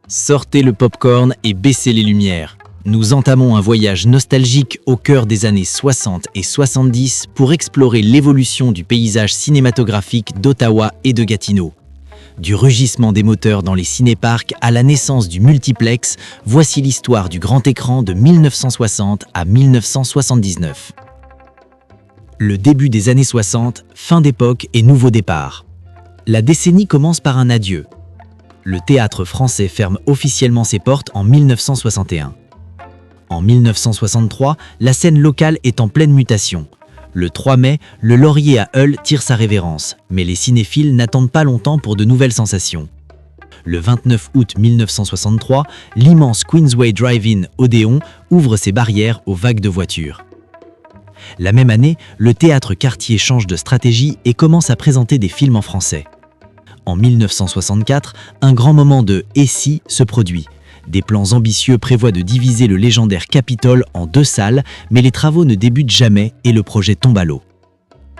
Sortez le popcorn et baissez les lumières. Nous entamons un voyage nostalgique au cœur des années 60 et 70 pour explorer l'évolution du paysage cinématographique d'Ottawa et de Gatineau. Du rugissement des moteurs dans les cinéparcs à la naissance du multiplex, voici l'histoire du grand écran de 1960 à 1979. Le début des années 60, fin d'époque et nouveau départ. La décennie commence par un adieu. Le théâtre français ferme officiellement ses portes en 1961. En 1963, la scène locale est en pleine mutation. Le 3 mai, le Laurier à Hull tire sa révérence, mais les cinéphiles n'attendent pas longtemps pour de nouvelles sensations. Le 29 août 1963, l'immense Queensway Drive-In Odéon ouvre ses barrières aux vagues de voitures. La même année, le théâtre Cartier change de stratégie et commence à présenter des films en français. En 1964, un grand moment de « et si » se produit. Des plans ambitieux prévoient de diviser le légendaire Capitole en 2 salles, mais les travaux ne débutent jamais et le projet tombe à l'eau.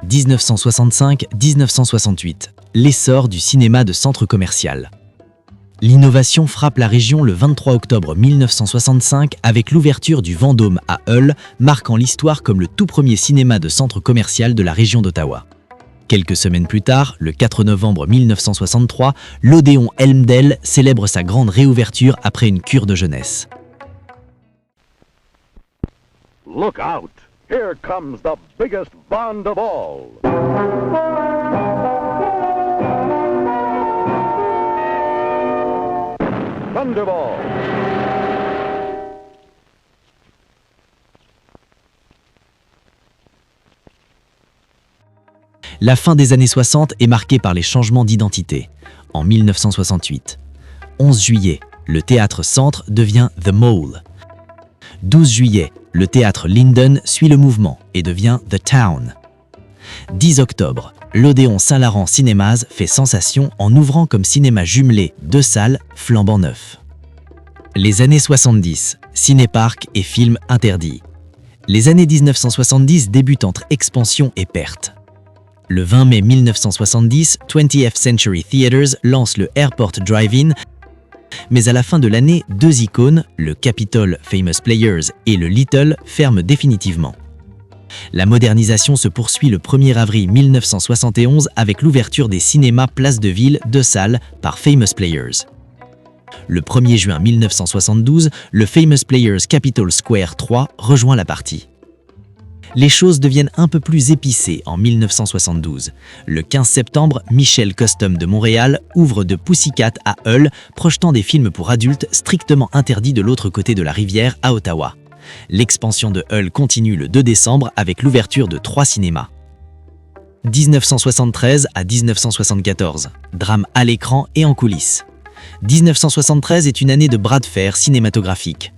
1965-1968, l'essor du cinéma de centre commercial. L'innovation frappe la région le 23 octobre 1965 avec l'ouverture du Vendôme à Hull, marquant l'histoire comme le tout premier cinéma de centre commercial de la région d'Ottawa. Quelques semaines plus tard, le 4 novembre 1963, l'Odéon Elmdale célèbre sa grande réouverture après une cure de jeunesse. Look out! Here comes the biggest Bond of all. Thunderball. La fin des années 60 est marquée par les changements d'identité. En 1968, 11 juillet, le théâtre Centre devient The Mole. 12 juillet, le théâtre Linden suit le mouvement et devient The Town. 10 octobre, l'Odéon Saint-Laurent Cinémas fait sensation en ouvrant comme cinéma jumelé 2 salles flambant neufs. Les années 70, cinéparcs et films interdits. Les années 1970 débutent entre expansion et perte. Le 20 mai 1970, 20th Century Theatres lance le Airport Drive-In, mais à la fin de l'année, 2 icônes, le Capitol Famous Players et le Little, ferment définitivement. La modernisation se poursuit le 1er avril 1971 avec l'ouverture des cinémas Place de Ville 2 salles par Famous Players. Le 1er juin 1972, le Famous Players Capitol Square 3 rejoint la partie. Les choses deviennent un peu plus épicées en 1972. Le 15 septembre, Michel Custom de Montréal ouvre de Pussycat à Hull, projetant des films pour adultes strictement interdits de l'autre côté de la rivière à Ottawa. L'expansion de Hull continue le 2 décembre avec l'ouverture de 3 cinémas. 1973 à 1974, drame à l'écran et en coulisses. 1973 est une année de bras de fer cinématographique.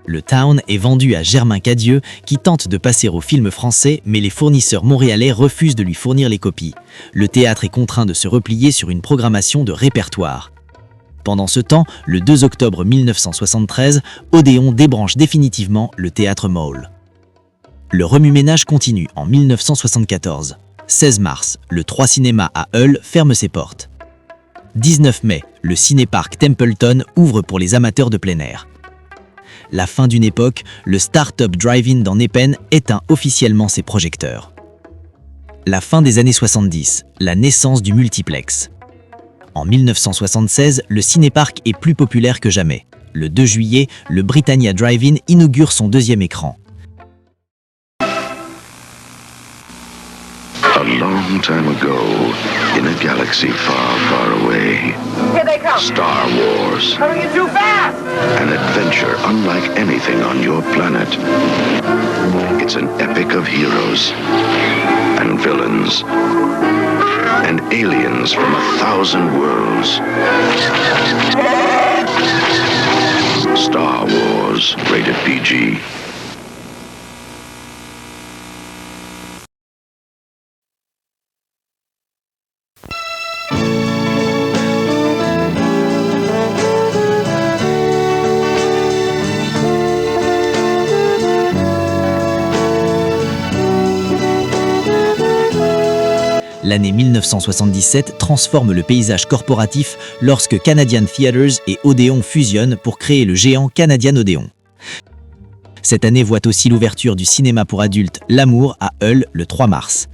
Le Town est vendu à Germain Cadieux qui tente de passer au film français mais les fournisseurs montréalais refusent de lui fournir les copies. Le théâtre est contraint de se replier sur une programmation de répertoire. Pendant ce temps, le 2 octobre 1973, Odéon débranche définitivement le théâtre Mole. Le remue-ménage continue en 1974. 16 mars, le 3 Cinéma à Hull ferme ses portes. 19 mai, le cinéparc Templeton ouvre pour les amateurs de plein air. La fin d'une époque, le Start-up Drive-In dans Nepen éteint officiellement ses projecteurs. La fin des années 70, la naissance du multiplex. En 1976, le cinéparc est plus populaire que jamais. Le 2 juillet, le Britannia Drive-In inaugure son 2e écran. A long time ago, in a galaxy far, far away, Here they come! Star Wars, Coming in too fast! an adventure unlike anything on your planet. It's an epic of heroes and villains and aliens from 1,000 worlds. Star Wars, rated PG. La L'année 1977 transforme le paysage corporatif lorsque Canadian Theatres et Odéon fusionnent pour créer le géant Canadian Odéon. Cette année voit aussi l'ouverture du cinéma pour adultes L'Amour à Hull le 3 mars.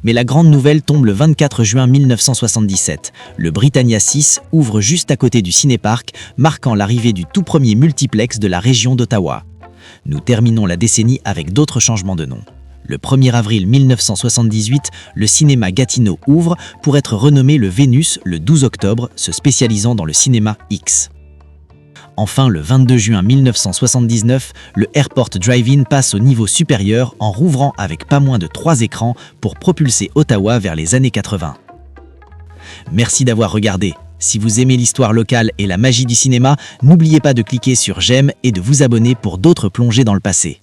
Mais la grande nouvelle tombe le 24 juin 1977. Le Britannia 6 ouvre juste à côté du cinéparc, marquant l'arrivée du tout premier multiplex de la région d'Ottawa. Nous terminons la décennie avec d'autres changements de nom. Le 1er avril 1978, le cinéma Gatineau ouvre pour être renommé le Vénus le 12 octobre, se spécialisant dans le cinéma X. Enfin, le 22 juin 1979, le Airport Drive-In passe au niveau supérieur en rouvrant avec pas moins de 3 écrans pour propulser Ottawa vers les années 80. Merci d'avoir regardé. Si vous aimez l'histoire locale et la magie du cinéma, n'oubliez pas de cliquer sur j'aime et de vous abonner pour d'autres plongées dans le passé.